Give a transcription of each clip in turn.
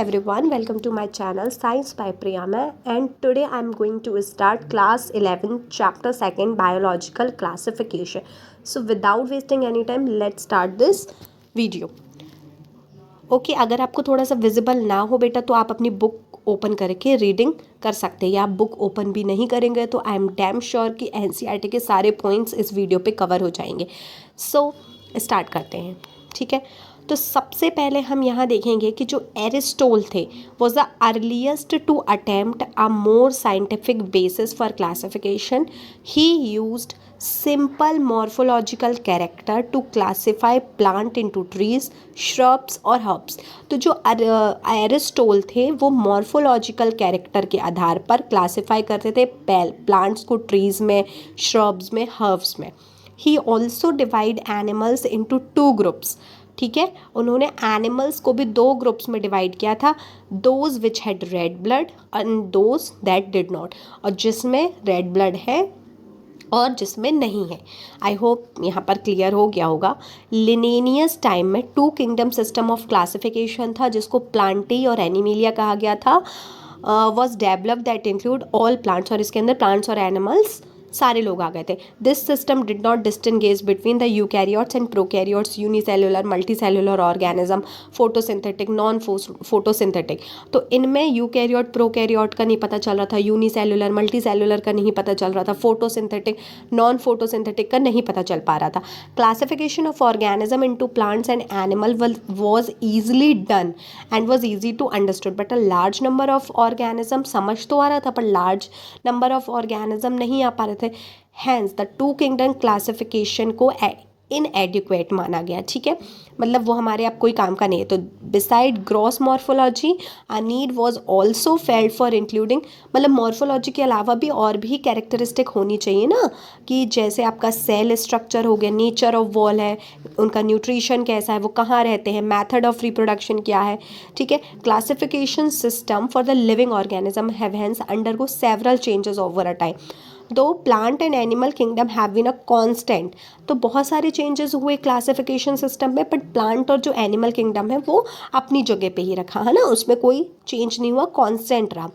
everyone, welcome to my channel Science by Priyama, and today I am going to start class 11 chapter 2 biological classification. So without wasting any time, let's start this video. Okay अगर आपको थोड़ा सा visible ना हो बेटा तो आप अपनी बुक ओपन करके रीडिंग कर सकते हैं, या आप बुक ओपन भी नहीं करेंगे तो आई एम डैम श्योर कि एनसीईआरटी के सारे पॉइंट्स इस वीडियो पे कवर हो जाएंगे. सो स्टार्ट करते हैं. ठीक है, तो सबसे पहले हम यहाँ देखेंगे कि जो एरिस्टोल थे was the earliest to attempt a more scientific basis for classification. He used simple morphological character to classify plant into trees, shrubs और हर्ब्स. तो जो एरिस्टोल थे वो मॉर्फोलॉजिकल कैरेक्टर के आधार पर क्लासिफाई करते थे प्लांट्स को ट्रीज में, श्रब्स में, हर्ब्स में. He also divide animals into 2 groups. ठीक है, उन्होंने एनिमल्स को भी 2 ग्रुप्स में डिवाइड किया था, those which had read blood and those that did not, और जिसमें रेड ब्लड है और जिसमें नहीं है. आई होप यहाँ पर क्लियर हो गया होगा. लिनेनियस टाइम में 2 किंगडम सिस्टम ऑफ क्लासिफिकेशन था जिसको प्लांटी और एनिमिलिया कहा गया था. Was develop that include all plants, और इसके अंदर प्लांट्स और एनिमल्स सारे लोग आ गए थे. This system did not distinguish between the eukaryotes and prokaryotes, unicellular, multicellular organism, photosynthetic, non photosynthetic. तो इनमें यूकैरियोट प्रोकैरियोट का नहीं पता चल रहा था, यूनिसेलुलर मल्टीसेलुलर का नहीं पता चल रहा था, फोटोसिंथेटिक नॉन फोटोसिंथेटिक का नहीं पता चल पा रहा था. Classification of organism into plants and animal was easily done and was easy to understood, but a large number of organism समझ तो आ रहा था पर लार्ज नंबर ऑफ ऑर्गेनिज्म नहीं आ पा रहे थे. Hence the 2 kingdom classification को इनएडिक्वेट माना गया. ठीक है, मतलब वो हमारे अब कोई काम का नहीं है. तो beside gross morphology a need was also failed for including, मतलब मॉर्फोलॉजी के अलावा भी और भी कैरेक्टरिस्टिक होनी चाहिए ना, कि जैसे आपका सेल स्ट्रक्चर हो गया, नेचर ऑफ वॉल है, उनका न्यूट्रिशन कैसा है, वो कहाँ रहते हैं, मैथड ऑफ रिप्रोडक्शन क्या है. ठीक है, classification system for the living organism have hence undergo several changes over a time. Though plant and animal kingdom have been a constant, तो बहुत सारे चेंजेस हुए क्लासिफिकेशन सिस्टम में, बट प्लांट और जो एनिमल किंगडम है वो अपनी जगह पे ही रखा है ना, उसमें कोई चेंज नहीं हुआ, कांस्टेंट रहा.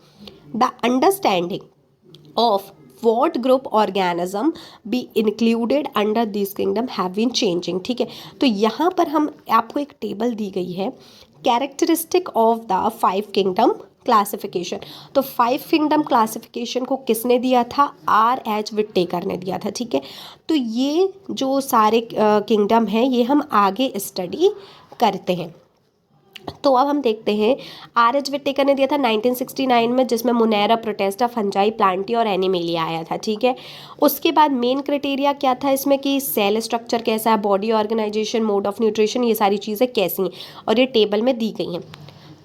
The understanding of what group organism be included under this kingdom have been changing. ठीक है, तो यहाँ पर हम आपको एक टेबल दी गई है, characteristic of the 5 kingdom classification. तो 5 किंगडम क्लासिफिकेशन को किसने दिया था? R.H. विटेकर ने दिया था. ठीक है, तो ये जो सारे किंगडम हैं ये हम आगे स्टडी करते हैं. तो अब हम देखते हैं, R.H. विटेकर ने दिया था 1969 में, जिसमें मुनेरा, प्रोटेस्टा, फंजाई, प्लांटी और एनिमेलिया आया था. ठीक है, उसके बाद मेन क्राइटेरिया क्या था इसमें कि सेल स्ट्रक्चर कैसा है, body organisation, mode of nutrition, ये सारी चीज़ें कैसी हैं, और ये टेबल में दी गई हैं.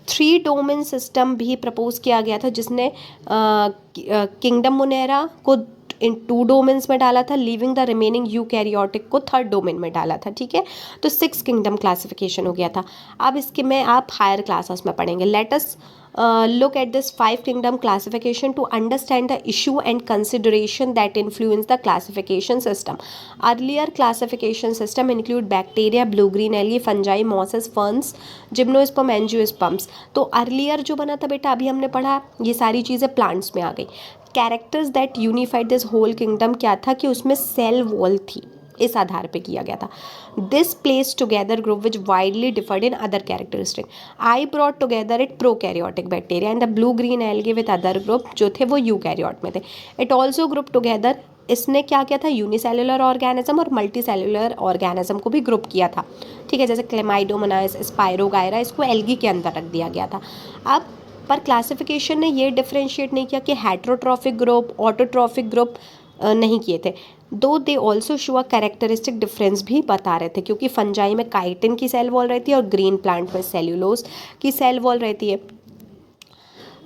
3 डोमेन सिस्टम भी प्रपोज किया गया था, जिसने किंगडम मुनेरा को इन 2 डोमेन्स में डाला था, लीविंग द रिमेनिंग यूकैरियोटिक को 3rd डोमेन में डाला था. ठीक है, तो 6 किंगडम क्लासिफिकेशन हो गया था. अब इसके में आप हायर क्लासेस में पढ़ेंगे. Let us look at this 5 kingdom classification to understand the issue and consideration that influence the classification system. Earlier classification system include bacteria, blue green algae, fungi, mosses, ferns, gymnosperm, angiosperms. तो earlier जो बना था बेटा, अभी हमने पढ़ा, ये सारी चीज़ें प्लांट्स में आ गई. Characters that unified this whole kingdom क्या था कि उसमें सेल वॉल थी, इस आधार पे किया गया था. This place together group which widely deferred in other characteristic. I brought together it prokaryotic bacteria and the blue green algae with other group जो थे वो यूकैरियोट में थे. इट ऑल्सो ग्रुप टुगेदर, इसने क्या किया था, यूनिसेलुलर ऑर्गेनिज्म और मल्टीसेलुलर ऑर्गेनिज्म को भी ग्रुप किया था. ठीक है, जैसे क्लेमाइडोमोनास, स्पायरोगायरा, इसको एल्गी के अंदर रख दिया गया था. अब पर क्लासिफिकेशन ने ये डिफ्रेंशिएट नहीं किया कि हेट्रोट्रॉफिक ग्रुप, ऑटोट्रॉफिक ग्रुप नहीं किए थे. दो they also show a characteristic difference भी बता रहे थे, क्योंकि फंजाई में काइटिन की सेल वॉल रहती है और ग्रीन प्लांट में सेल्यूलोज की सेल वॉल रहती है.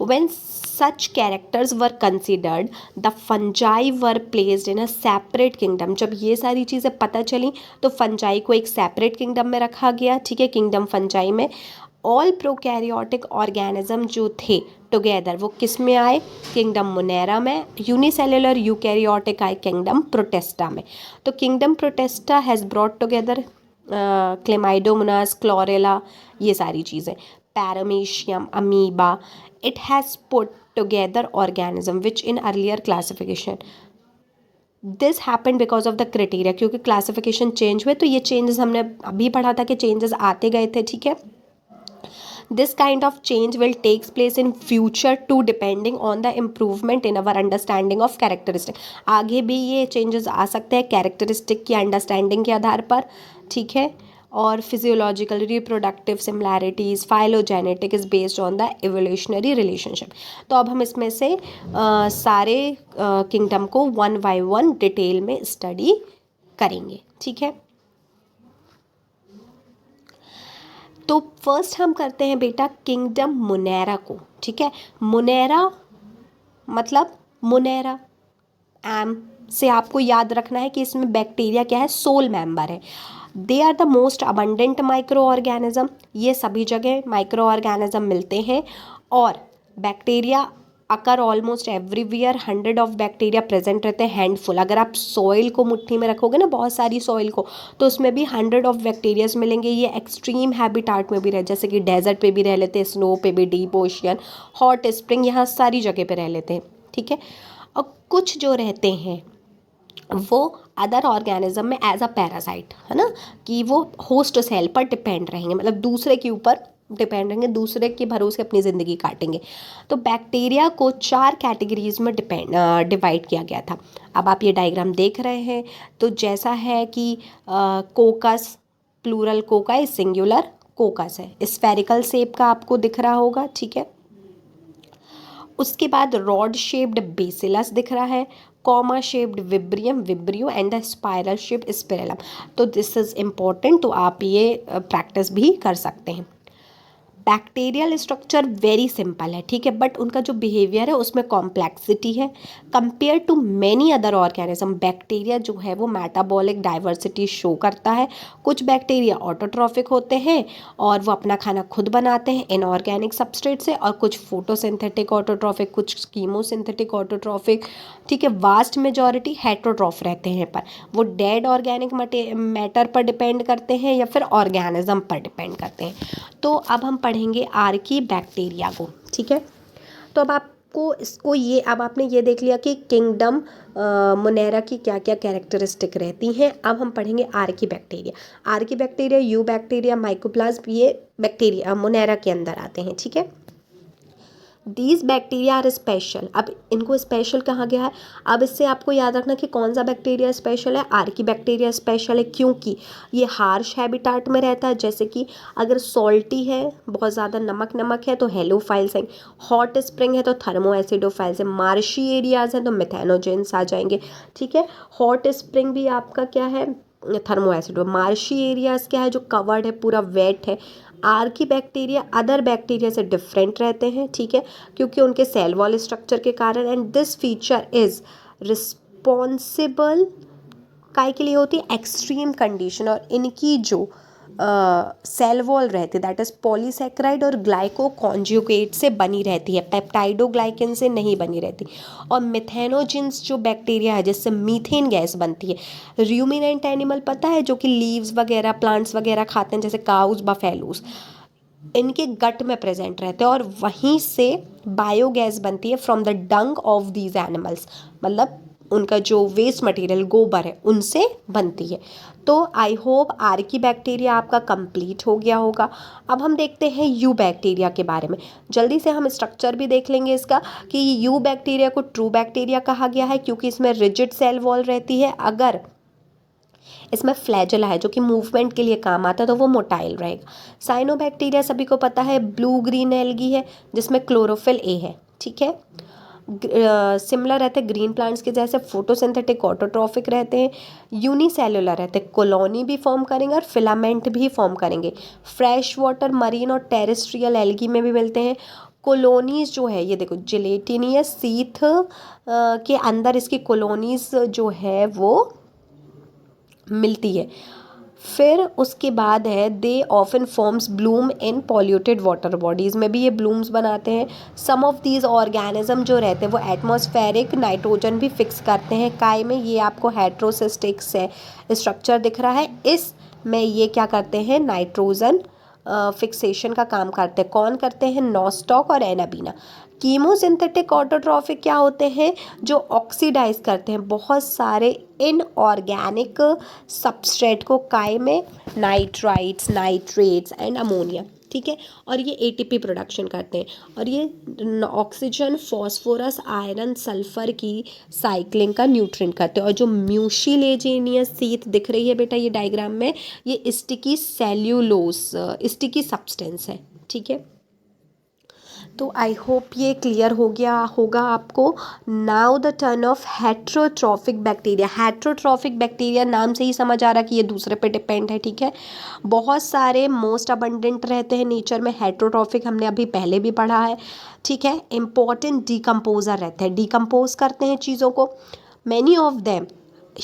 When such characters were considered, the fungi were placed in a separate kingdom. जब ये सारी चीज़ें पता चली तो फंजाई को एक सेपरेट किंगडम में रखा गया. ठीक है, किंगडम फंजाई में. ऑल प्रोकैरियोटिक ऑर्गेनिज्म जो थे टुगेदर वो किस में आए? किंगडम मुनेरा में. यूनिसेलुलर यूकैरियोटिक आए किंगडम प्रोटेस्टा में. तो kingdom Protista has brought together Chlamydomonas, chlorella, ये सारी चीज़ें. paramecium, amoeba. It has put together organism which in earlier classification this happen because of the criteria, क्योंकि क्लासिफिकेशन चेंज हुए तो ये चेंजेस हमने अभी पढ़ा था कि चेंजेस आते गए थे, ठीक है। This kind of change will takes place in future too depending on the improvement in our understanding of characteristic. आगे भी ये चेंजेस आ सकते हैं कैरेक्टरिस्टिक की अंडरस्टैंडिंग के आधार पर, ठीक है। और physiological reproductive similarities phylogenetic is based on the evolutionary relationship. तो अब हम इसमें से सारे किंगडम को वन बाय वन डिटेल में स्टडी करेंगे, ठीक है। तो फर्स्ट हम करते हैं बेटा किंगडम मोनेरा को, ठीक है। मोनेरा मतलब मोनेरा एम से आपको याद रखना है कि इसमें बैक्टीरिया क्या है, सोल मेंबर है। They are the most abundant micro organism, ये सभी जगह माइक्रो ऑर्गेनिज्म मिलते हैं। और bacteria occur almost everywhere, 100 of bacteria present रहते हैं, हैंडफुल। अगर आप सॉइल को मुट्ठी में रखोगे ना, बहुत सारी सॉइल को, तो उसमें भी 100 ऑफ बैक्टीरियाज मिलेंगे। ये एक्सट्रीम हैबिटाट में भी रह, जैसे कि डेजर्ट पे भी रह लेते हैं, स्नो पे भी, डीप ओशियन, हॉट स्प्रिंग, यहाँ सारी जगह पे रह लेते हैं, ठीक है। और कुछ जो रहते हैं वो अदर ऑर्गेनिज्म में एज अ पैरासाइट, है ना, कि वो होस्ट सेल पर डिपेंड रहेंगे, मतलब दूसरे के ऊपर डिपेंड रहेंगे, दूसरे के भरोसे अपनी ज़िंदगी काटेंगे। तो बैक्टीरिया को 4 कैटेगरीज में डिवाइड किया गया था। अब आप ये डायग्राम देख रहे हैं, तो जैसा है कि कोकस, प्लूरल कोका है, सिंगुलर कोकस है, स्फेरिकल शेप का आपको दिख रहा होगा, ठीक है। उसके बाद रॉड शेप्ड बेसिलस दिख रहा है, comma shaped vibrium, vibrio, and the spiral shaped spirillum. तो दिस इज इम्पॉर्टेंट, तो आप ये प्रैक्टिस भी कर सकते हैं। बैक्टीरियल स्ट्रक्चर वेरी सिंपल है, ठीक है, बट उनका जो बिहेवियर है उसमें कॉम्प्लेक्सिटी है। Compare to many other organism, bacteria जो है वो मेटाबॉलिक डाइवर्सिटी शो करता है। कुछ बैक्टीरिया ऑटोट्रॉफिक होते हैं और वो अपना खाना खुद बनाते हैं इनऑर्गेनिक सबस्ट्रेट से, और कुछ फोटोसिंथेटिक ऑटोट्रॉफिक, कुछ कीमोसिंथेटिक ऑटोट्रॉफिक, ठीक है। वास्ट मेजॉरिटी हेट्रोट्रॉफ रहते हैं, पर वो डेड ऑर्गेनिक मैटर पर डिपेंड करते हैं या फिर ऑर्गेनिज्म पर डिपेंड करते हैं। तो अब हम पढ़ेंगे आर्की बैक्टीरिया को, ठीक है। तो अब आपको इसको ये, अब आपने ये देख लिया कि किंगडम मोनेरा की क्या क्या कैरेक्टरिस्टिक रहती हैं। अब हम पढ़ेंगे archaebacteria. Archaebacteria, eubacteria, mycoplasm, ये बैक्टीरिया मोनेरा के अंदर आते हैं, ठीक है। These bacteria are special. अब इनको स्पेशल कहा गया है। अब इससे आपको याद रखना कि कौन सा बैक्टीरिया स्पेशल है। आर्की बैक्टीरिया स्पेशल है क्योंकि ये हार्श हैबिटाट में रहता है, जैसे कि अगर सॉल्टी है, बहुत ज़्यादा नमक नमक है तो हेलोफाइल्स हैं, हॉट स्प्रिंग है तो थर्मो एसिडोफाइल्स है, मार्शी एरियाज़ हैं तो मिथेनोजेंस आ जाएंगे, ठीक है। हॉट स्प्रिंग भी आपका क्या है, थर्मो एसिडो। मार्शी एरियाज़ क्या है, जो कवर्ड है, पूरा वेट है। आर्की बैक्टीरिया अदर बैक्टीरिया से डिफरेंट रहते हैं, ठीक है, क्योंकि उनके सेल वॉल स्ट्रक्चर के कारण। And this feature is responsible काय के लिए होती है, एक्सट्रीम कंडीशन। और इनकी जो सेल वॉल रहती है दैट इज पॉलीसेक्राइड और ग्लाइको कॉन्जुगेट से बनी रहती है, पेप्टाइडोग्लाइकन से नहीं बनी रहती। और मिथेनोजिन्स जो बैक्टीरिया है जिससे मीथेन गैस बनती है। र्यूमिनेंट एनिमल पता है, जो कि लीव्स वगैरह प्लांट्स वगैरह खाते हैं, जैसे काउज बफेलोस, इनके गट में प्रेजेंट रहते हैं और वहीं से बायोगैस बनती है from the Dang of these animals, मतलब उनका जो वेस्ट मटेरियल गोबर है उनसे बनती है। तो आई होप आर्की बैक्टीरिया आपका कंप्लीट हो गया होगा। अब हम देखते हैं यू बैक्टीरिया के बारे में। जल्दी से हम स्ट्रक्चर भी देख लेंगे इसका, कि यू बैक्टीरिया को ट्रू बैक्टीरिया कहा गया है क्योंकि इसमें रिजिड सेल वॉल रहती है। अगर इसमें फ्लैजेला है जो कि मूवमेंट के लिए काम आता है तो वो मोटाइल रहेगा। साइनोबैक्टीरिया सभी को पता है ब्लू ग्रीन एल्गी है जिसमें क्लोरोफिल ए है, ठीक है। सिमिलर रहते हैं ग्रीन प्लांट्स के जैसे, फोटोसिंथेटिक ऑटोट्रॉफिक रहते हैं, यूनिसेलुलर रहते हैं, कॉलोनी भी फॉर्म करेंगे और फिलामेंट भी फॉर्म करेंगे। फ्रेश वाटर, मरीन और टेरेस्ट्रियल एल्गी में भी मिलते हैं। कॉलोनीज जो है ये देखो जिलेटिनियस सीथ के अंदर इसकी कॉलोनीज जो है वो मिलती है। फिर उसके बाद है they often forms Bloom in polluted water bodies में भी ये ब्लूम्स बनाते हैं। सम ऑफ दीज ऑर्गेनिज्म जो रहते हैं वो एटमॉस्फेरिक नाइट्रोजन भी फिक्स करते हैं काय में। ये आपको हेट्रोसिस्टिक से स्ट्रक्चर दिख रहा है, इसमें ये क्या करते हैं, नाइट्रोजन फिक्सेशन का काम करते हैं। कौन करते हैं? नॉस्टॉक और एनाबीना। कीमोसिंथेटिक ऑटोट्रॉफिक क्या होते हैं? जो ऑक्सीडाइज करते हैं बहुत सारे इनऑर्गेनिक सबस्ट्रेट को काय में, नाइट्राइट्स, नाइट्रेट्स एंड अमोनिया, ठीक है। और ये एटीपी प्रोडक्शन करते हैं, और ये ऑक्सीजन, फॉस्फोरस, आयरन, सल्फर की साइक्लिंग का न्यूट्रिएंट करते हैं। और जो म्यूसिलेजेनियस शीट दिख रही है बेटा ये डायग्राम में, ये स्टिकी सेल्यूलोस, स्टिकी सब्सटेंस है, ठीक है। तो आई होप ये क्लियर हो गया होगा आपको। Now the turn of heterotrophic bacteria. Heterotrophic bacteria नाम से ही समझ आ रहा है कि ये दूसरे पे डिपेंड है, ठीक है। बहुत सारे मोस्ट अबंडेंट रहते हैं नेचर में। हेट्रोट्रॉफिक हमने अभी पहले भी पढ़ा है, ठीक है। इम्पॉर्टेंट डिकम्पोजर रहते हैं, डिकम्पोज करते हैं चीज़ों को। मैनी ऑफ देम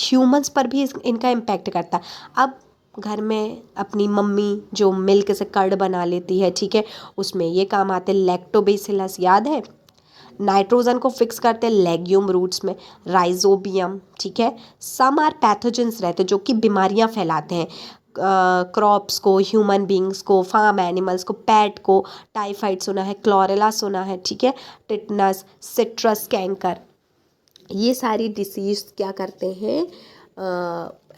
ह्यूमंस पर भी इनका इम्पैक्ट करता है। अब घर में अपनी मम्मी जो मिल्क से कर्ड बना लेती है, ठीक है, उसमें ये काम आते हैं लैक्टोबैसिलस, याद है। नाइट्रोजन को फिक्स करते हैं लेग्यूम रूट्स में, राइजोबियम, ठीक है। सम आर पैथोजेंस रहते हैं जो कि बीमारियां फैलाते हैं, क्रॉप्स को, ह्यूमन बींग्स को, फार्म एनिमल्स को, पैट को। टाइफाइड सुना है, क्लोरेला सुना है, ठीक है। टिटनस, सिट्रस कैंकर, ये सारी डिसीज क्या करते हैं?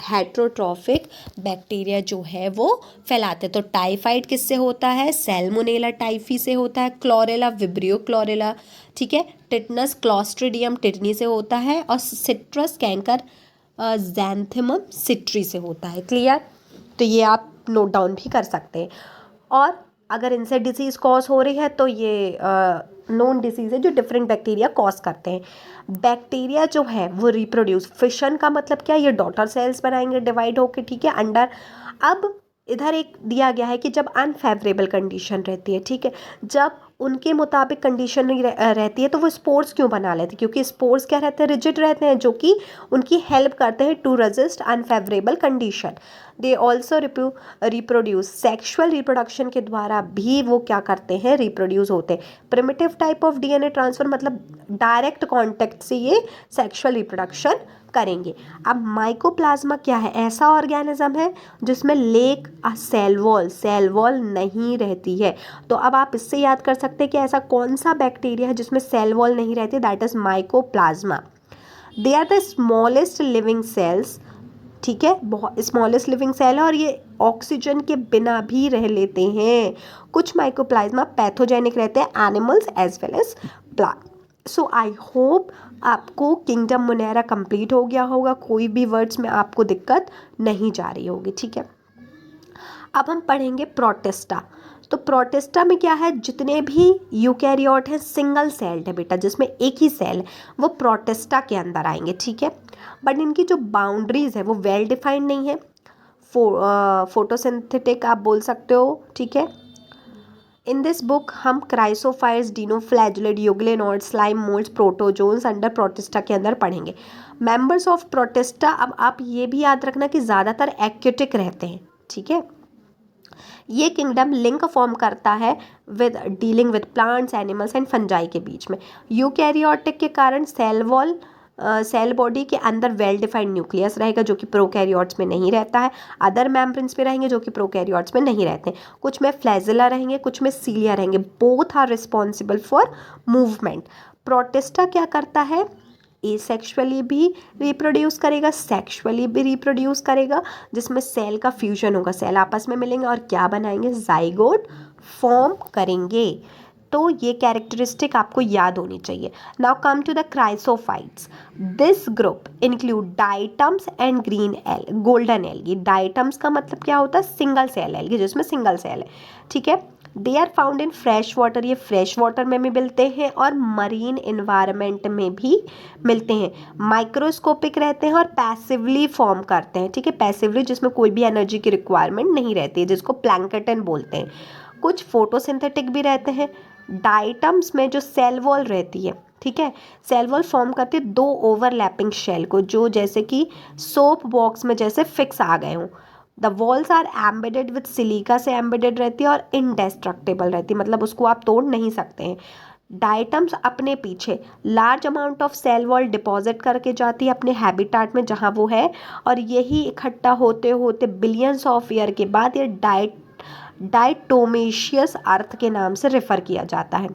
हेट्रोट्रॉफिक बैक्टीरिया जो है वो फैलाते हैं। तो टाइफाइड किससे होता है? सैल्मोनेला टाइफी से होता है। क्लोरेला विब्रियो क्लोरेला, ठीक है। टिटनस क्लॉस्ट्रिडियम टिटनी से होता है। और सिट्रस कैंकर ज़ैंथेमम सिट्री से होता है। क्लियर? तो ये आप नोट डाउन भी कर सकते हैं। और अगर इनसे डिसीज़ कॉज हो रही है तो ये नोन डिसीज़ है जो डिफरेंट बैक्टीरिया कॉज करते हैं। बैक्टीरिया जो है वो रिप्रोड्यूस, फिशन का मतलब क्या? ये डॉटर सेल्स बनाएंगे डिवाइड होके, ठीक है, अंडर। अब इधर एक दिया गया है कि जब अनफेवरेबल कंडीशन रहती है, ठीक है, जब उनके मुताबिक कंडीशन नहीं रहती है तो वो स्पोर्स क्यों बना लेते हैं? क्योंकि स्पोर्स क्या रहते हैं? रिजिड रहते हैं, जो कि उनकी हेल्प करते हैं to resist unfavourable condition. They also reproduce, sexual reproduction के द्वारा भी वो क्या करते हैं? रिप्रोड्यूस होते हैं। Primitive type of DNA transfer मतलब डायरेक्ट कॉन्टेक्ट से ये सेक्शुअल रिप्रोडक्शन करेंगे। अब माइकोप्लाज्मा क्या है? ऐसा ऑर्गेनिज्म है जिसमें लेक सेल वॉल नहीं रहती है। तो अब आप इससे याद कर सकते हैं कि ऐसा कौन सा बैक्टीरिया है जिसमें सेल वॉल नहीं रहती? That is mycoplasma. They are the smallest living cells, ठीक है, बहुत स्मॉलेस्ट लिविंग सेल है, और ये ऑक्सीजन के बिना भी रह लेते हैं। कुछ माइकोप्लाज्मा पैथोजेनिक रहते हैं, animals as well as plant. So I hope आपको किंगडम मोनेरा कंप्लीट हो गया होगा, कोई भी वर्ड्स में आपको दिक्कत नहीं जा रही होगी, ठीक है। अब हम पढ़ेंगे प्रोटिस्टा। तो प्रोटिस्टा में क्या है? जितने भी यूकैरियोट है सिंगल सेल्ड है बेटा, जिसमें एक ही सेल है, वो प्रोटिस्टा के अंदर आएंगे, ठीक है। बट इनकी जो बाउंड्रीज है वो वेल डिफाइंड नहीं है। फोटोसिंथेटिक आप बोल सकते हो, ठीक है। इन दिस बुक हम chrysophytes, dinoflagellate, euglenoid, slime moulds, protozoans under protista के अंदर पढ़ेंगे। मेंबर्स ऑफ प्रोटिस्टा, अब आप ये भी याद रखना कि ज़्यादातर एक्यूटिक रहते हैं, ठीक है। ये किंगडम लिंक फॉर्म करता है with dealing with plants, animals and fungi के बीच में। यूकैरियोटिक के कारण सेल वॉल, सेल बॉडी के अंदर वेल डिफाइंड न्यूक्लियस रहेगा जो कि प्रोकैरियोट्स में नहीं रहता है। अदर मेम्ब्रेन्स में रहेंगे जो कि प्रोकैरियोट्स में नहीं रहते हैं। कुछ में फ्लैजिला रहेंगे, कुछ में सीलिया रहेंगे। Both are responsible for movement. Protista क्या करता है? एसेक्सुअली भी रिप्रोड्यूस करेगा, सेक्सुअली भी रिप्रोड्यूस करेगा, जिसमें सेल का फ्यूजन होगा, सेल आपस में मिलेंगे और क्या बनाएंगे? जाइगोट फॉर्म करेंगे। तो ये कैरेक्टरिस्टिक आपको याद होनी चाहिए। Now come to the chrysophytes. This group include diatoms and green एल गोल्डन एल्गी। डाइटम्स का मतलब क्या होता है? सिंगल सेल एल्गी, जिसमें सिंगल सेल है, ठीक है। They are found in fresh water, ये फ्रेश वाटर में भी मिलते हैं और मरीन इन्वायरमेंट में भी मिलते हैं। माइक्रोस्कोपिक रहते हैं और पैसिवली फॉर्म करते हैं, ठीक है। पैसिवली जिसमें कोई भी एनर्जी की रिक्वायरमेंट नहीं रहती है, जिसको प्लैंकटन बोलते हैं। कुछ फोटोसिंथेटिक भी रहते हैं। डाइटम्स में जो सेल वॉल रहती है, ठीक है, सेल वॉल फॉर्म करती है दो ओवरलैपिंग शेल को, जो जैसे कि सोप बॉक्स में जैसे फिक्स आ गए हों। The walls are embedded with silica से एम्बेडेड रहती है और इनडेस्ट्रक्टेबल रहती है, मतलब उसको आप तोड़ नहीं सकते हैं। डाइटम्स अपने पीछे large amount of cell wall deposit करके जाती है अपने हैबिटाट में जहाँ वो है, और यही इकट्ठा होते होते बिलियंस ऑफ ईयर के बाद ये डाइटोमेशियस अर्थ के नाम से रेफर किया जाता है।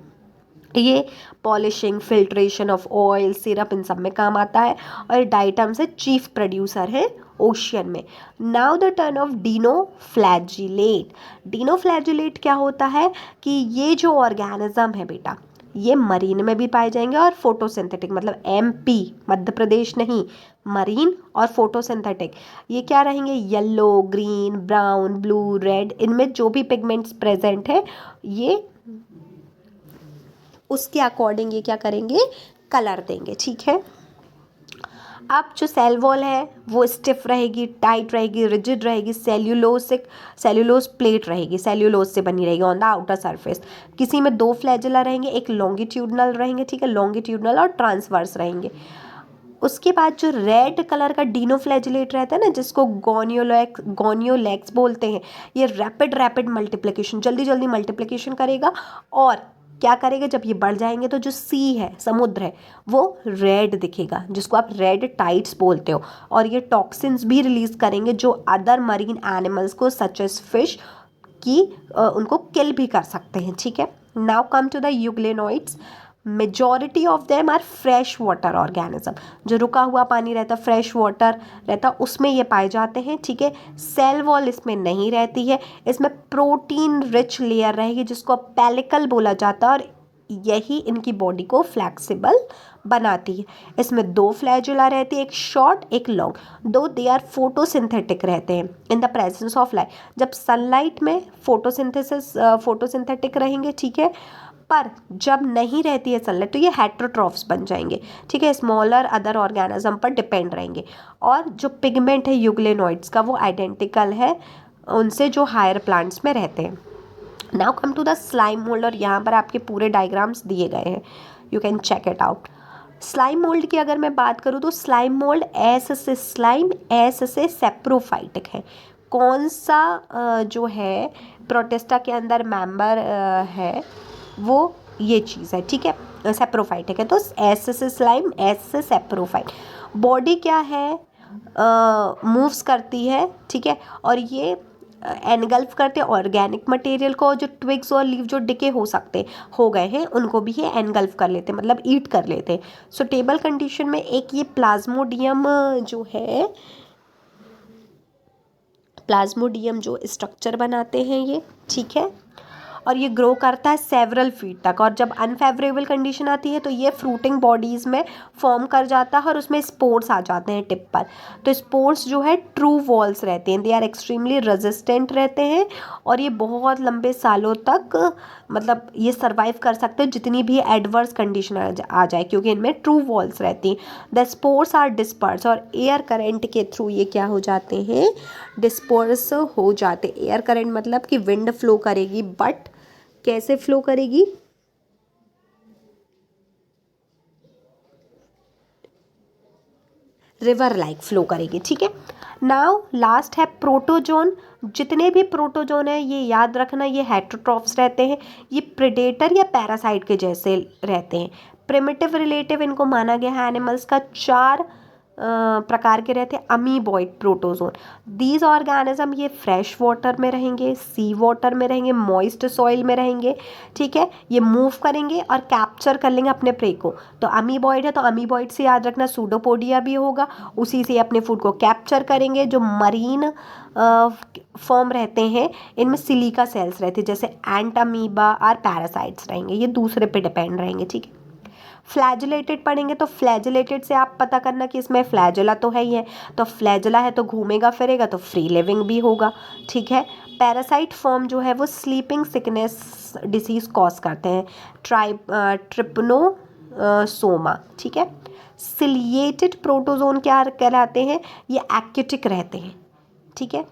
ये polishing, filtration of oil, syrup, इन सब में काम आता है और डाइटम से चीफ प्रोड्यूसर है ओशियन में। Now the turn of dinoflagellate. Dinoflagellate क्या होता है कि ये जो ऑर्गेनिज्म है बेटा, ये मरीन में भी पाए जाएंगे और फोटोसिंथेटिक, मतलब एमपी, मध्य प्रदेश नहीं, मरीन और फोटोसिंथेटिक, ये क्या रहेंगे, yellow, green, brown, blue, red, इनमें जो भी पिगमेंट्स प्रेजेंट है ये उसके अकॉर्डिंग ये क्या करेंगे, कलर देंगे, ठीक है। अब जो सेल वॉल है वो स्टिफ रहेगी, टाइट रहेगी, रिजिड रहेगी, सेल्यूलोज प्लेट रहेगी, सेल्यूलोज से बनी रहेगी ऑन द आउटर सरफेस। किसी में 2 फ्लैजेला रहेंगे, एक लॉन्गिट्यूडनल रहेंगे, ठीक है, लॉन्गिट्यूडनल और ट्रांसवर्स रहेंगे। उसके बाद जो रेड कलर का डिनोफ्लैजिलेट रहता है ना, जिसको गोनियोलेक्स बोलते हैं, ये रैपिड मल्टीप्लिकेशन, जल्दी जल्दी मल्टीप्लिकेशन करेगा और क्या करेगा, जब ये बढ़ जाएंगे तो जो सी है, समुद्र है, वो रेड दिखेगा, जिसको आप रेड टाइड्स बोलते हो, और ये टॉक्सिन्स भी रिलीज करेंगे जो अदर मरीन एनिमल्स को सच एज फिश की उनको किल भी कर सकते हैं, ठीक है। Now come to the euglenoids. Majority of them are fresh water organism, जो रुका हुआ पानी रहता, फ्रेश वाटर रहता, उसमें ये पाए जाते हैं, ठीक है। सेल वॉल इसमें नहीं रहती है, इसमें प्रोटीन रिच लेयर रहेगी जिसको पेलिकल बोला जाता है और यही इनकी बॉडी को फ्लेक्सिबल बनाती है। इसमें 2 फ्लैजुला रहती है, एक शॉर्ट एक लॉन्ग, दो दे आर फोटोसिंथेटिक रहते हैं in the presence of light. जब सनलाइट में फोटोसिंथेटिक रहेंगे, ठीक है, पर जब नहीं रहती है सनलाइट तो ये हेट्रोट्रॉफ्स बन जाएंगे, ठीक है, स्मॉलर अदर ऑर्गेनिज्म पर डिपेंड रहेंगे। और जो पिगमेंट है यूग्लेनोइड्स का वो आइडेंटिकल है उनसे जो हायर प्लांट्स में रहते हैं। Now come to the slime mould, और यहाँ पर आपके पूरे डायग्राम्स दिए गए हैं, you can check it out. Slime mould की अगर मैं बात करूँ तो स्लाइम मोल्ड एस से स्लाइम, एस से सेप्रोफाइटिक है। कौन सा जो है प्रोटिस्टा के अंदर मेंबर है वो ये चीज़ है, ठीक है, सेप्रोफाइटिक है, तो एस से स्लाइम, एस से सेप्रोफाइट। बॉडी क्या है, मूव्स करती है, ठीक है, और ये एनगल्फ करते हैं ऑर्गेनिक मटेरियल को, जो ट्विग्स और लीव जो डिके हो गए हैं उनको भी ये एनगल्फ कर लेते हैं, मतलब ईट कर लेते हैं। सो टेबल कंडीशन में एक ये प्लाज्मोडियम जो है, प्लाज्मोडियम जो स्ट्रक्चर बनाते हैं ये, ठीक है, और ये ग्रो करता है सेवरल फीट तक, और जब अनफेवरेबल कंडीशन आती है तो ये फ्रूटिंग बॉडीज़ में फॉर्म कर जाता है और उसमें स्पोर्स आ जाते हैं टिप पर। तो स्पोर्स जो है ट्रू वॉल्स रहते हैं, दे आर एक्सट्रीमली रेजिस्टेंट रहते हैं और ये बहुत लंबे सालों तक मतलब ये सर्वाइव कर सकते हैं जितनी भी एडवर्स कंडीशन आ जाए, क्योंकि इनमें ट्रू वॉल्स रहती हैं। द स्पोर्स आर डिस्पर्स, और एयर करंट के थ्रू ये क्या हो जाते हैं, डिस्पर्स हो जाते। एयर करंट मतलब कि विंड फ्लो करेगी, बट कैसे फ्लो करेगी, रिवर लाइक फ्लो करेगी, ठीक है। नाउ लास्ट है प्रोटोजोन। जितने भी प्रोटोजोन है ये याद रखना, ये हेट्रोट्रॉफ्स रहते हैं, ये प्रेडेटर या पैरासाइट के जैसे रहते हैं। प्रिमिटिव रिलेटिव इनको माना गया है एनिमल्स का, 4 प्रकार के रहते हैं अमीबॉइड प्रोटोजोन। दीज ऑर्गेनिज्म ये फ्रेश वाटर में रहेंगे, सी वाटर में रहेंगे, मॉइस्ट सॉइल में रहेंगे, ठीक है, ये मूव करेंगे और कैप्चर कर लेंगे अपने प्रे को। तो अमीबॉइड है तो अमीबॉइड से याद रखना सूडोपोडिया भी होगा, उसी से अपने फूड को कैप्चर करेंगे। जो मरीन फॉर्म रहते हैं इनमें सिलिका सेल्स रहते हैं, जैसे एंट अमीबा और पैरासाइट्स रहेंगे, ये दूसरे पे डिपेंड रहेंगे, ठीक है। फ्लैजिलेटेड पढ़ेंगे तो फ्लैजिलेटेड से आप पता करना कि इसमें फ्लैजिला तो है ही है, तो फ्लैजिला है तो घूमेगा फिरेगा तो फ्री लिविंग भी होगा, ठीक है। पैरासाइट फॉर्म जो है वो स्लीपिंग सिकनेस डिसीज कॉज करते हैं, ट्रिपनोसोमा, ठीक है। सिलिएटेड प्रोटोजोन क्या कहलाते हैं, ये एक्टिक रहते हैं, ठीक है।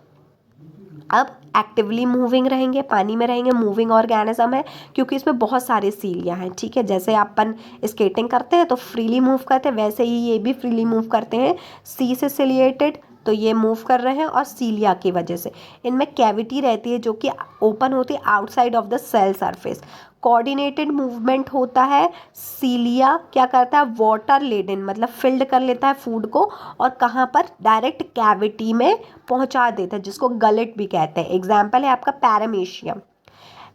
अब एक्टिवली मूविंग रहेंगे, पानी में रहेंगे, मूविंग ऑर्गेनिज्म है क्योंकि इसमें बहुत सारे सीलियाँ हैं, ठीक है। जैसे अपन स्केटिंग करते हैं तो फ्रीली मूव करते हैं, वैसे ही ये भी फ्रीली मूव करते हैं। सी से सिलिएटेड तो ये मूव कर रहे हैं और सीलिया की वजह से इनमें कैविटी रहती है जो कि ओपन होती है outside of the cell surface. Coordinated movement होता है। सीलिया क्या करता है, वाटर लेडन मतलब फिल्ड कर लेता है फूड को और कहाँ पर, डायरेक्ट कैविटी में पहुंचा देता है, जिसको गलेट भी कहते हैं। एग्जाम्पल है आपका paramecium.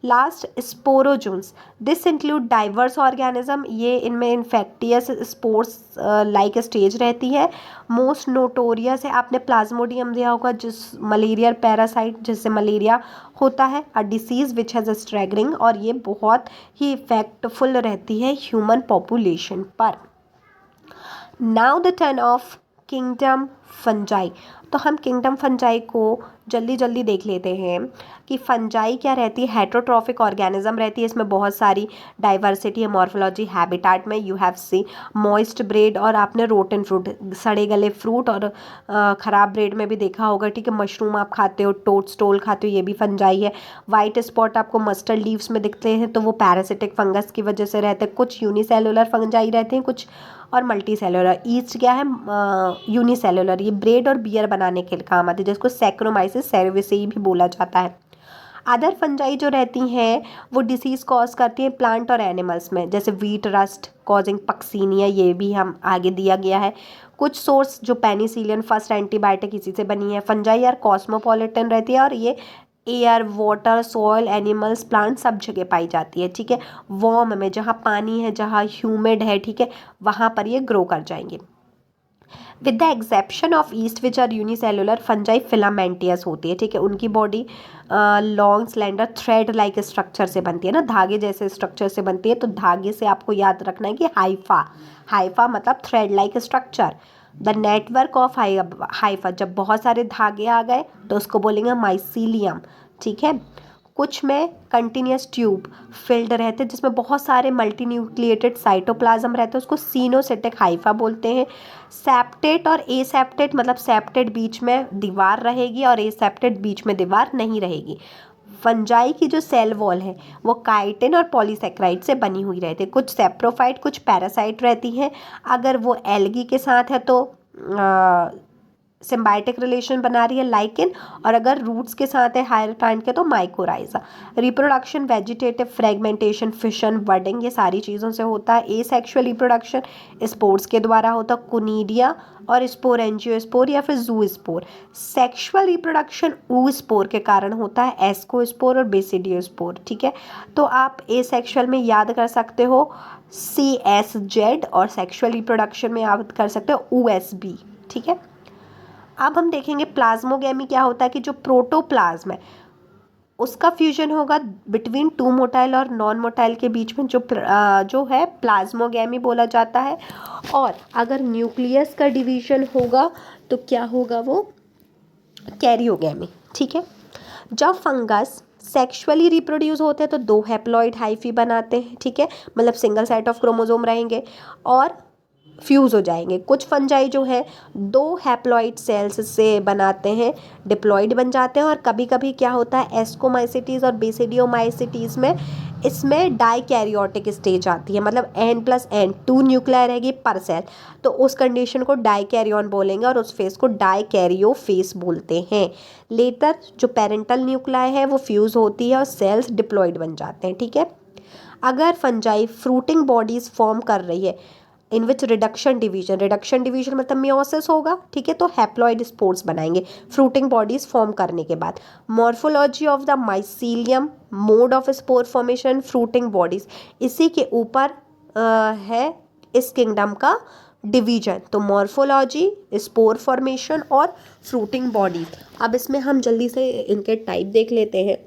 Last sporozoans, this include diverse organism, ये इनमें इन्फेक्टियस स्पोर्स लाइक स्टेज रहती है। मोस्ट नोटोरियस है, आपने प्लाज्मोडियम दिया होगा, जिस मलेरियल पैरासाइट जिससे मलेरिया होता है, अ डिसीज विच हैज़ स्ट्रैगरिंग, और ये बहुत ही इफेक्टफुल रहती है ह्यूमन पॉपुलेशन पर। Now the turn of kingdom fungi. तो हम किंगडम फंजाई को जल्दी जल्दी देख लेते हैं कि फंजाई क्या रहती है, हेट्रोट्रॉफिक ऑर्गेनिज्म रहती है, इसमें बहुत सारी डाइवर्सिटी है मॉर्फोलॉजी हैबिटेट में। You have see moist bread, और आपने रोटन फ्रूट, सड़े गले फ्रूट और ख़राब ब्रेड में भी देखा होगा, ठीक है। मशरूम आप खाते हो, टोडस्टोल खाते हो, ये भी फंजाई है। वाइट स्पॉट आपको मस्टर्ड लीव्स में दिखते हैं, तो वो पैरासिटिक फंगस की वजह से रहते हैं। कुछ यूनिसेलुलर फंजाई रहते हैं, कुछ और मल्टी सेलुलर। ईस्ट क्या है, यूनिसेलुलर, ये ब्रेड और बियर बनाने के काम आती है, जिसको सैक्रोमाइसिस सेरेविसेई भी बोला जाता है। अदर फंजाई जो रहती हैं वो डिसीज़ कॉज करती हैं प्लांट और एनिमल्स में, जैसे वीट रस्ट कॉजिंग पक्सीनिया, ये भी हम आगे दिया गया है। कुछ सोर्स जो पेनिसिलिन फर्स्ट एंटीबायोटिक इसी से बनी है। फंजाई यार कॉस्मोपॉलिटन रहती है और ये air, water, soil, animals, plant सब जगह पाई जाती है, ठीक है। वार्म में, जहाँ पानी है, जहाँ ह्यूमिड है, ठीक है, वहाँ पर ये ग्रो कर जाएंगे। With the exception of yeast which are unicellular, fungi filamentous होती है, ठीक है। उनकी body long slender thread like structure से बनती है ना, धागे जैसे स्ट्रक्चर से बनती है। तो धागे से आपको याद रखना है कि हाइफा, हाइफा मतलब thread like structure. The network of Haifa, जब बहुत सारे धागे आ गए तो उसको बोलेंगे माइसीलियम, ठीक है। कुछ में कंटिन्यूस ट्यूब फिल्ड रहते हैं जिसमें बहुत सारे मल्टीन्यूक्लिएटेड साइटोप्लाज्म रहते हैं, उसको सीनोसिटिक हाइफा बोलते हैं। सेप्टेट और एसेप्टेट, मतलब सेप्टेट बीच में दीवार रहेगी और एसेप्टेट बीच में दीवार नहीं रहेगी। फंजाई की जो सेल वॉल है वो काइटिन और पॉलीसेक्राइड से बनी हुई रहती है। कुछ सेप्रोफाइट, कुछ पैरासाइट रहती हैं। अगर वो एल्गी के साथ है तो सिम्बायोटिक रिलेशन बना रही है लाइकेन, और अगर रूट्स के साथ है हायर प्लांट के तो mycorrhiza. Reproduction vegetative, fragmentation, fission, budding, ये सारी चीज़ों से होता है। एसेक्सुअल रिप्रोडक्शन स्पोर्स के द्वारा होता है, कुनीडिया और स्पोर, एंजियोस्पोर या फिर जूस्पोर। सेक्सुअल रिप्रोडक्शन ऊस्पोर के कारण होता है, एस्कोस्पोर और बेसिडियोस्पोर, ठीक है। तो आप एसेक्सुअल में याद कर सकते हो CSZ और सेक्सुअल रिप्रोडक्शन में याद कर सकते हो USB, ठीक है। अब हम देखेंगे प्लाज्मोगेमी क्या होता है, कि जो प्रोटोप्लाज्म है उसका फ्यूजन होगा बिटवीन टू मोटाइल और नॉन मोटाइल के बीच में, जो है प्लाज्मोगेमी बोला जाता है। और अगर न्यूक्लियस का डिवीजन होगा तो क्या होगा, वो कैरियोगेमी, ठीक है। जब फंगस सेक्सुअली रिप्रोड्यूस होते हैं तो 2 हैप्लॉइड हाइफी बनाते हैं, ठीक है, मतलब सिंगल सेट ऑफ क्रोमोसोम रहेंगे और फ्यूज़ हो जाएंगे। कुछ फंजाई जो है 2 हैप्लॉइड सेल्स से बनाते हैं, डिप्लॉइड बन जाते हैं। और कभी कभी क्या होता है, एस्कोमाइसिटीज़ और बेसिडियोमाइसिटीज़ में इसमें डाइकैरियोटिक स्टेज आती है, मतलब N+N 2 न्यूक्लियर रहेगी पर सेल, तो उस कंडीशन को डाइकैरियन बोलेंगे और उस फेस को डाइकैरियो फेस बोलते हैं। लेटर जो पेरेंटल न्यूक्लियाई है वो फ्यूज़ होती है और सेल्स डिप्लॉइड बन जाते हैं, ठीक है। अगर फंजाई फ्रूटिंग बॉडीज फॉर्म कर रही है इन विच रिडक्शन डिवीजन मतलब मियोसिस होगा, ठीक है, तो हैप्लॉइड स्पोर्स बनाएंगे फ्रूटिंग बॉडीज फॉर्म करने के बाद। Morphology of the mycelium, mode of spore formation, fruiting bodies, इसी के ऊपर है इस किंगडम का डिवीजन। तो मॉर्फोलॉजी, स्पोर फॉर्मेशन और फ्रूटिंग बॉडीज। अब इसमें हम जल्दी से इनके टाइप देख लेते हैं।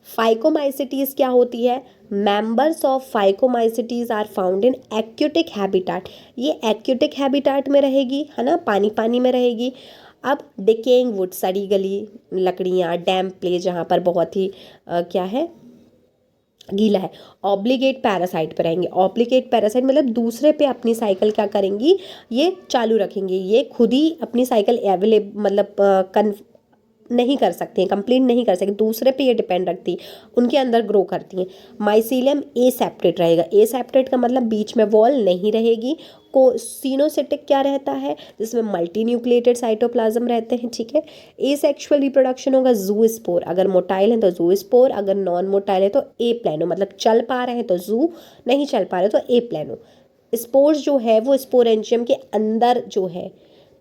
फाइकोमाइसिटीज़ क्या होती है, members of phycomycetes are found in aquatic habitat, ये एक्यूटिक हैबिटेट में रहेगी, है ना, पानी पानी में रहेगी। अब डिकेइंग वुड, सड़ी गली लकड़ियाँ, डैम्प प्लेस जहाँ पर बहुत ही क्या है, गीला है। ऑब्लिगेट पैरासाइट पे रहेंगे। ऑब्लिगेट पैरासाइट मतलब दूसरे पे अपनी साइकिल क्या करेंगी, ये चालू रखेंगी, ये खुद ही अपनी साइकिल मतलब नहीं कर सकती हैं, कंप्लीट नहीं कर सकती, दूसरे पे ये डिपेंड रखती है, उनके अंदर ग्रो करती हैं। माइसीलियम एसेप्टेट रहेगा। एसेप्टेट का मतलब बीच में वॉल नहीं रहेगी। को सीनोसिटिक क्या रहता है, जिसमें मल्टी न्यूक्लिएटेड साइटोप्लाज्म रहते हैं, ठीक है। एसेक्सुअल रिप्रोडक्शन होगा जूस्पोर, अगर मोटाइल है तो जूस्पोर, अगर नॉन मोटाइल है तो ए प्लेनो, मतलब चल पा रहे हैं तो जू, नहीं चल पा रहे तो ए प्लेनो। स्पोर्स जो है वो स्पोरेंशियम के अंदर जो है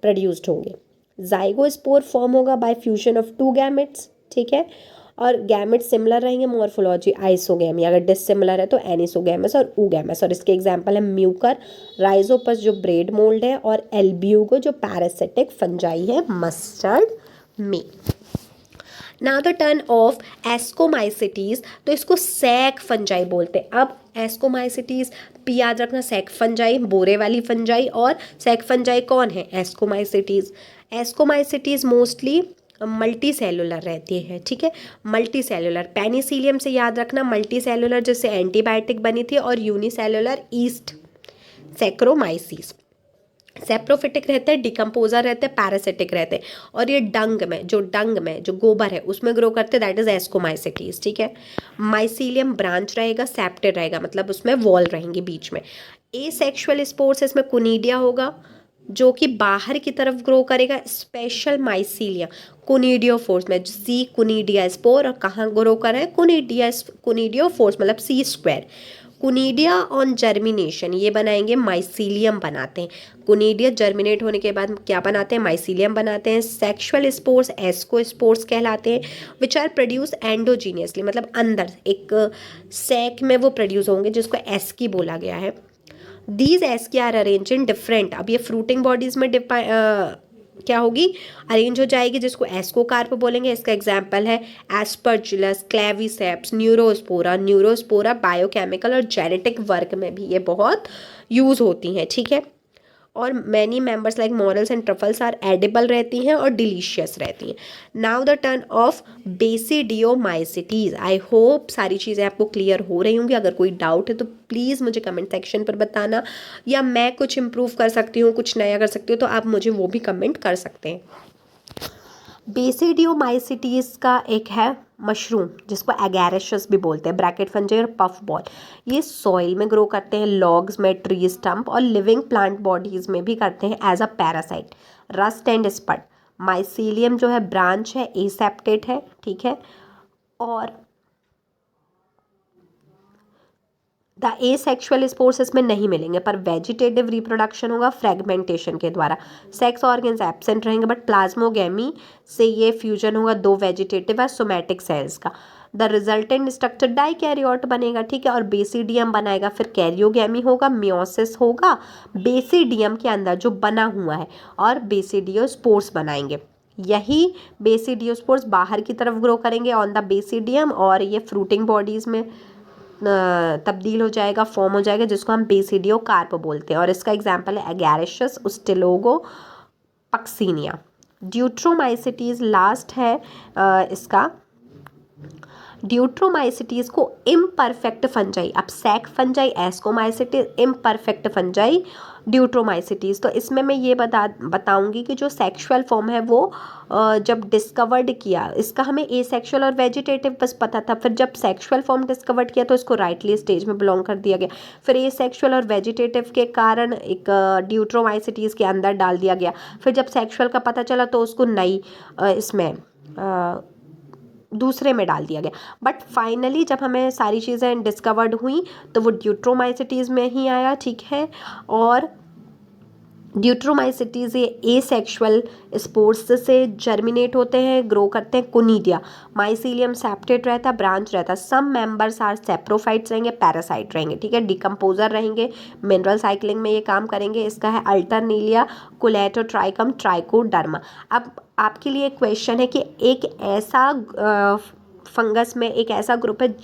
प्रोड्यूस्ड होंगे। जाइगोस्पोर फॉर्म होगा bye fusion of two gametes, ठीक है। और गैमेट्स सिमिलर रहेंगे, मॉर्फोलॉजी आइसोगैमी, अगर डिसिमिलर है तो एनिसोगैमस और ऊगैमस। और इसके एग्जांपल है म्यूकर, राइजोपस जो ब्रेड मोल्ड है, और एल्ब्यूगो जो पैरासिटिक फंजाई है मस्टर्ड में। Now the turn of ascomycetes, तो इसको सैक फंजाई बोलते हैं। अब एस्कोमाइसिटीज भी याद रखना, सैक फंजाई बोरे वाली फंजाई, और सैक फंजाई कौन है, ascomycetes. Ascomycetes mostly multi cellular रहती है, ठीक है, मल्टी सेलुलर। पेनिसिलियम से याद रखना, मल्टी सेलुलर जिससे एंटीबायोटिक बनी थी, और यूनिसेलुलर ईस्ट सैक्रोमाइसिस। सेप्रोफिटिक रहते हैं, डिकम्पोजर रहते हैं, पैरासिटिक रहते हैं। और ये डंग में जो गोबर है उसमें ग्रो करते हैं, दैट इज एस्कोमाइसिटीज, ठीक है। माइसीलियम ब्रांच रहेगा, सेप्टेड रहेगा, मतलब उसमें वॉल रहेंगी बीच में। एसेक्सुअल स्पोर्स, इसमें कुनीडिया होगा जो कि बाहर की तरफ ग्रो करेगा। स्पेशल माइसीलिया कुनीडियोफोर्स में, सी कुनीडिया स्पोर, और कहाँ ग्रो कर रहा है, कुनीडियोफोर्स मतलब सी स्क्वायर। कुनीडिया ऑन जर्मिनेशन, ये बनाएंगे माइसीलियम बनाते हैं। कुनीडिया जर्मिनेट होने के बाद क्या बनाते हैं, माइसीलियम बनाते हैं। सेक्सुअल स्पोर्स एस्कोस्पोर्स कहलाते हैं, विच आर प्रोड्यूस एंडोजीनियसली, मतलब अंदर एक सैक में वो प्रोड्यूस होंगे, जिसको एस्की बोला गया है। These asci are arrange in different, अब ये फ्रूटिंग बॉडीज में क्या होगी, अरेंज हो जाएगी, जिसको एस्कोकार्प बोलेंगे। इसका एग्जाम्पल है एस्परजिलस, क्लेविसेप्स, न्यूरोस्पोरा बायोकेमिकल और जेनेटिक वर्क में भी ये बहुत यूज होती हैं, ठीक है। और many members like morels and truffles are edible रहती हैं और डिलीशियस रहती हैं। Now the turn of basidiomycetes. I hope सारी चीज़ें आपको क्लियर हो रही होंगी। अगर कोई डाउट है तो प्लीज़ मुझे कमेंट सेक्शन पर बताना, या मैं कुछ इम्प्रूव कर सकती हूँ, कुछ नया कर सकती हूँ, तो आप मुझे वो भी कमेंट कर सकते हैं। बेसिडियोमाइसिटीज का एक है मशरूम, जिसको एगैरेशियस भी बोलते हैं, ब्रैकेट फंजाई और पफ बॉल। ये सॉइल में ग्रो करते हैं, लॉग्स में, ट्री स्टम्प और लिविंग प्लांट बॉडीज में भी करते हैं as a parasite. Rust and smut. Mycelium जो है ब्रांच है, एसेप्टेट है, ठीक है। और द एसेक्सुअल स्पोर्स इसमें नहीं मिलेंगे, पर वेजिटेटिव रिप्रोडक्शन होगा फ्रेगमेंटेशन के द्वारा। सेक्स ऑर्गन्स एब्सेंट रहेंगे, बट प्लाज्मोगेमी से ये फ्यूजन होगा दो वेजिटेटिव और सोमैटिक सेल्स का। द रिजल्टेंट स्ट्रक्चर डाइकैरियोट बनेगा, ठीक है, और बेसिडियम बनाएगा। फिर कैरियोगेमी होगा, मियोसिस होगा बेसिडियम के अंदर जो बना हुआ है, और बेसिडियोस्पोर्स बनाएंगे। यही बेसिडियोस्पोर्स बाहर की तरफ ग्रो करेंगे ऑन द बेसिडियम, और ये फ्रूटिंग बॉडीज में तब्दील हो जाएगा, फॉर्म हो जाएगा, जिसको हम बेसिडियोकार्प बोलते हैं। और इसका एग्जाम्पल है Agaricus, Ustilago, Puccinia. Deuteromycetes last है इसका। ड्यूट्रोमाइसिटीज को इम्परफेक्ट फंजाई, अब sac fungi ascomycetes, imperfect fungi deuteromycetes. तो इसमें मैं ये बताऊंगी कि जो सेक्सुअल फॉर्म है वो जब डिस्कवर्ड किया, इसका हमें एसेक्सुअल और वेजिटेटिव बस पता था। फिर जब सेक्सुअल फॉर्म डिस्कवर्ड किया तो इसको राइटली स्टेज में बिलोंग कर दिया गया। फिर एसेक्सुअल और वेजिटेटिव के कारण एक ड्यूट्रोमाइसिटीज के अंदर डाल दिया गया। फिर जब सेक्सुअल का पता चला तो उसको नई इसमें दूसरे में डाल दिया गया। बट फाइनली जब हमें सारी चीज़ें डिस्कवर्ड हुई तो वो ड्यूट्रोमाइसिटीज़ में ही आया, ठीक है। और ड्यूट्रोमाइसिटीज़ ये एसेक्सुअल स्पोर्स से जर्मिनेट होते हैं, ग्रो करते हैं। कुनीडिया माइसीलियम सेप्टेट रहता है, ब्रांच रहता है। सम मेंबर्स आर सेप्रोफाइट्स रहेंगे, पैरासाइट रहेंगे, ठीक है, डिकम्पोजर रहेंगे, मिनरल साइक्लिंग में ये काम करेंगे। इसका है अल्टरनेलिया, कुलेटोट्राइकम, ट्राइकोडर्मा। अब आपके लिए क्वेश्चन है कि एक ऐसा फंगस में एक ऐसा ग्रुप है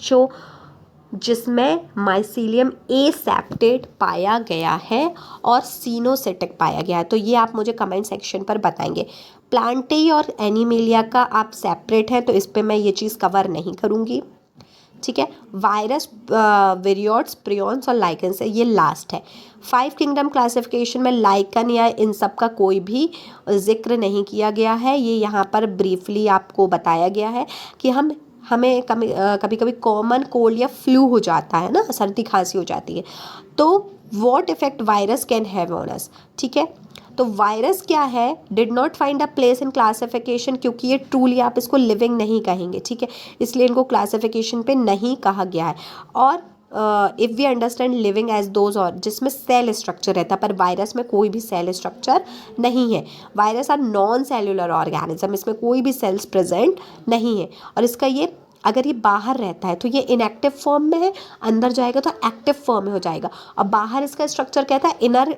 जिसमें माइसीलियम एसेप्टेट पाया गया है और सीनोसिटिक पाया गया है, तो ये आप मुझे कमेंट सेक्शन पर बताएंगे। प्लांटेई और एनिमेलिया का आप सेपरेट है, तो इस पे मैं ये चीज़ कवर नहीं करूँगी, ठीक है। वायरस, विरियोट्स, प्रियॉन्स और लाइकेंस है, ये लास्ट है। 5 किंगडम क्लासिफिकेशन में लाइकन या इन सब का कोई भी जिक्र नहीं किया गया है। ये यहाँ पर ब्रीफली आपको बताया गया है कि हमें कभी कभी कॉमन कोल्ड या फ्लू हो जाता है ना, सर्दी खांसी हो जाती है, तो what effect virus can have on us, ठीक है। तो वायरस क्या है, did not find a place in classification, क्योंकि ये ट्रूली आप इसको लिविंग नहीं कहेंगे, ठीक है, इसलिए इनको क्लासिफिकेशन पे नहीं कहा गया है। और if we understand living as those, और जिसमें सेल स्ट्रक्चर रहता है, पर वायरस में कोई भी सेल स्ट्रक्चर नहीं है। Virus are non cellular organism, इसमें कोई भी सेल्स प्रेजेंट नहीं है। और इसका ये, अगर ये बाहर रहता है तो ये इनएक्टिव फॉर्म में है, अंदर जाएगा तो एक्टिव फॉर्म में हो जाएगा। और बाहर इसका स्ट्रक्चर कहता है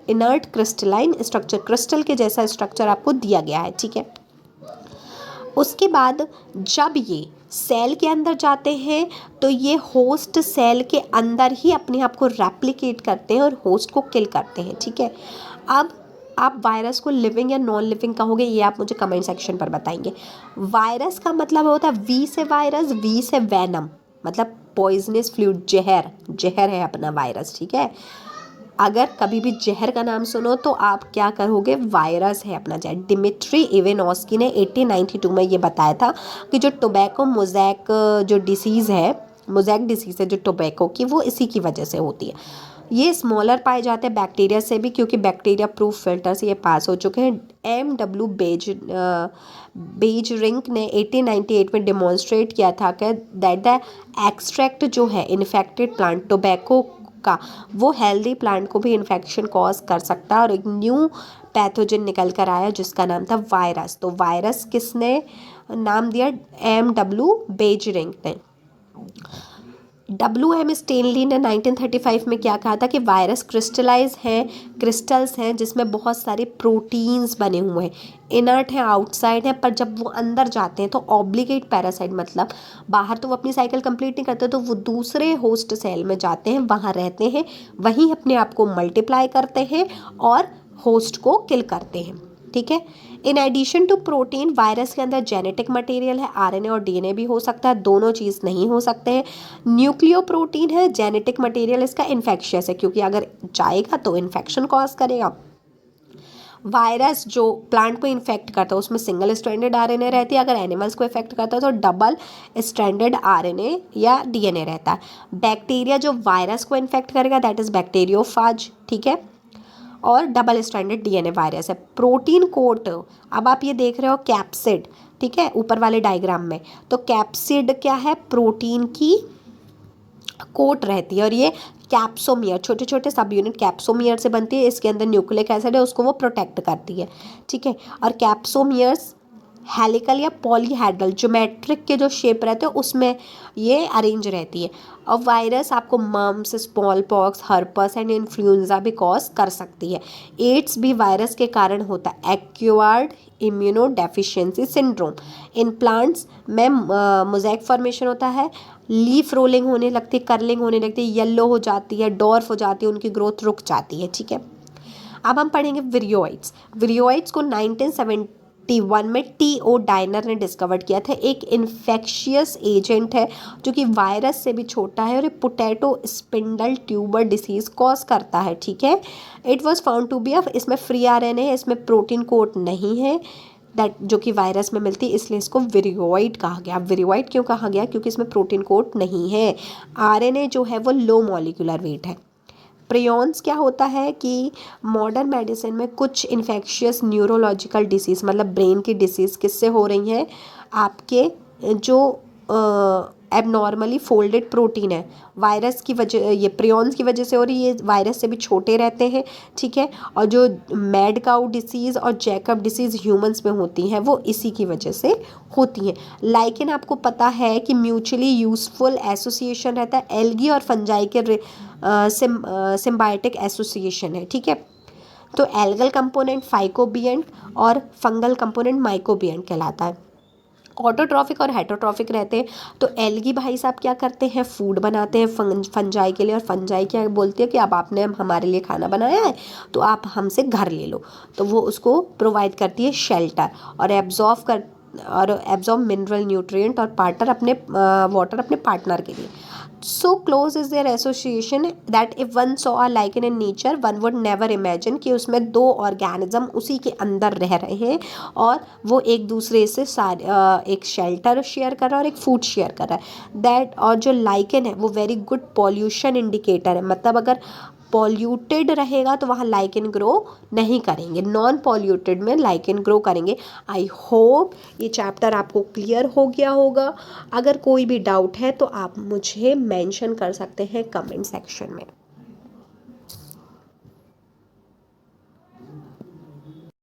इनर्ट क्रिस्टलाइन स्ट्रक्चर, क्रिस्टल के जैसा स्ट्रक्चर आपको दिया गया है, ठीक है। उसके बाद जब ये सेल के अंदर जाते हैं तो ये होस्ट सेल के अंदर ही अपने आप को रेप्लिकेट करते हैं और होस्ट को किल करते हैं, ठीक है। अब आप वायरस को लिविंग या नॉन लिविंग कहोगे, ये आप मुझे कमेंट सेक्शन पर बताएंगे। वायरस का मतलब होता है वी से वायरस, वी से वेनम, मतलब पॉइजनस फ्लूइड, जहर है अपना वायरस, ठीक है। अगर कभी भी जहर का नाम सुनो तो आप क्या करोगे, वायरस है अपना जहर। डिमिट्री इवेनॉस्की ने 1892 में ये बताया था कि जो टोबैको मोज़ैक जो डिसीज़ है, मोज़ैक डिसीज़ है जो टोबैको की, वो इसी की वजह से होती है। ये स्मॉलर पाए जाते हैं बैक्टीरिया से भी, क्योंकि बैक्टीरिया प्रूफ फिल्टर से ये पास हो चुके हैं। M.W. बेजरिंक ने 1898 में डेमोन्स्ट्रेट किया था कि दैट द एक्सट्रैक्ट जो है इन्फेक्टेड प्लांट टोबैको का, वो हेल्दी प्लांट को भी इन्फेक्शन कॉज कर सकता है। और एक न्यू पैथोजन निकल कर आया जिसका नाम था वायरस। तो वायरस किसने नाम दिया, M.W. बेजरिंक ने। W.M. स्टेनली ने 1935 में क्या कहा था कि वायरस क्रिस्टल्स हैं जिसमें बहुत सारे प्रोटीन्स बने हुए हैं, इनर्ट हैं, आउटसाइड हैं, पर जब वो अंदर जाते हैं तो ऑब्लिगेट पैरासाइट, मतलब बाहर तो वो अपनी साइकिल कंप्लीट नहीं करते, तो वो दूसरे होस्ट सेल में जाते हैं, वहाँ रहते हैं, वहीं अपने आप को मल्टीप्लाई करते हैं और होस्ट को किल करते हैं, ठीक है। In addition to protein, virus के अंदर जेनेटिक मटेरियल है, आरएनए और डीएनए भी हो सकता है, दोनों चीज़ नहीं हो सकते हैं। न्यूक्लियो प्रोटीन है, जेनेटिक मटेरियल इसका इन्फेक्शियस है, क्योंकि अगर जाएगा तो इन्फेक्शन कॉज करेगा। वायरस जो प्लांट को इन्फेक्ट करता है उसमें सिंगल स्ट्रैंडेड आरएनए रहती है, अगर एनिमल्स को इफेक्ट करता है तो डबल स्ट्रैंडेड आरएनए या डीएनए रहता है। बैक्टीरिया जो वायरस को इन्फेक्ट करेगा दैट इज बैक्टीरियोफाज, ठीक है, और डबल स्ट्रैंडेड डीएनए वायरस है। प्रोटीन कोट, अब आप ये देख रहे हो कैप्सिड, ठीक है, ऊपर वाले डायग्राम में, तो कैप्सिड क्या है, प्रोटीन की कोट रहती है, और ये कैप्सोमियर, छोटे छोटे सब यूनिट कैप्सोमियर से बनती है, इसके अंदर न्यूक्लिक एसिड है, उसको वो प्रोटेक्ट करती है, ठीक है। और कैप्सोमियर्स हेलिकल या पॉलीहेड्रल ज्योमेट्रिक के जो शेप रहते हैं उसमें ये अरेंज रहती है। और वायरस आपको mumps, small pox, herpes and influenza भी कॉज कर सकती है। एड्स भी वायरस के कारण होता है, acquired immuno deficiency syndrome. In plants में मोज़ेक फॉर्मेशन होता है, लीफ रोलिंग होने लगती है, कर्लिंग होने लगती है, येलो हो जाती है, डॉर्फ हो जाती है, उनकी ग्रोथ रुक जाती है, ठीक है। अब हम पढ़ेंगे विरियोइड्स को 1971 में T.O. डायनर ने डिस्कवर किया था। एक इन्फेक्शियस एजेंट है जो कि वायरस से भी छोटा है और ये potato spindle tuber disease cause करता है, ठीक है। It was found to be इसमें फ्री आरएनए है, इसमें प्रोटीन कोट नहीं है दैट जो कि वायरस में मिलती है, इसलिए इसको विरियोइड कहा गया। विरियोइड क्यों कहा गया, क्योंकि इसमें प्रोटीन कोट नहीं है। आरएनए जो है वो लो मॉलिक्यूलर वेट है। प्रियॉन्स क्या होता है कि मॉडर्न मेडिसिन में कुछ इन्फेक्शियस न्यूरोलॉजिकल डिसीज़, मतलब ब्रेन की डिसीज़ किससे हो रही हैं, आपके जो एबनॉर्मली फोल्डेड प्रोटीन है वायरस की वजह, ये प्रियॉन्स की वजह से हो रही है, ये वायरस से भी छोटे रहते हैं, ठीक है। और जो मैड काउ डिसीज़ और जैकब डिसीज़ ह्यूमंस में होती हैं वो इसी की वजह से होती हैं। लेकिन आपको पता है कि म्यूचुअली यूजफुल एसोसिएशन रहता है, एल्गी और फंजाई के सिम्बायोटिक एसोसिएशन है, ठीक है। तो एल्गल कंपोनेंट फाइकोबियंट और फंगल कंपोनेंट माइकोबियंट कहलाता है। ऑटोट्रॉफिक और हेटरोट्रॉफिक रहते हैं। तो एल्गी भाई साहब क्या करते हैं, फूड बनाते हैं फंजाई के लिए, और फंजाई क्या बोलती है कि अब आपने हमारे लिए खाना बनाया है तो आप हमसे घर ले लो, तो वो उसको प्रोवाइड करती है शेल्टर और एब्जॉर्ब मिनरल न्यूट्रिएंट और वाटर अपने पार्टनर के लिए। So close is their association that if one saw a lichen in nature one would never imagine कि उसमें दो ऑर्गेनिज्म उसी के अंदर रह रहे हैं और वो एक दूसरे से एक शेल्टर शेयर कर रहा है और एक फूड शेयर कर रहा है दैट। और जो लाइकेन है वो वेरी गुड पॉल्यूशन इंडिकेटर है, मतलब अगर पॉल्यूटेड रहेगा तो वहाँ लाइकेन ग्रो नहीं करेंगे, नॉन पॉल्यूटेड में लाइकेन ग्रो करेंगे। आई होप ये चैप्टर आपको क्लियर हो गया होगा। अगर कोई भी डाउट है तो आप मुझे मेंशन कर सकते हैं कमेंट सेक्शन में।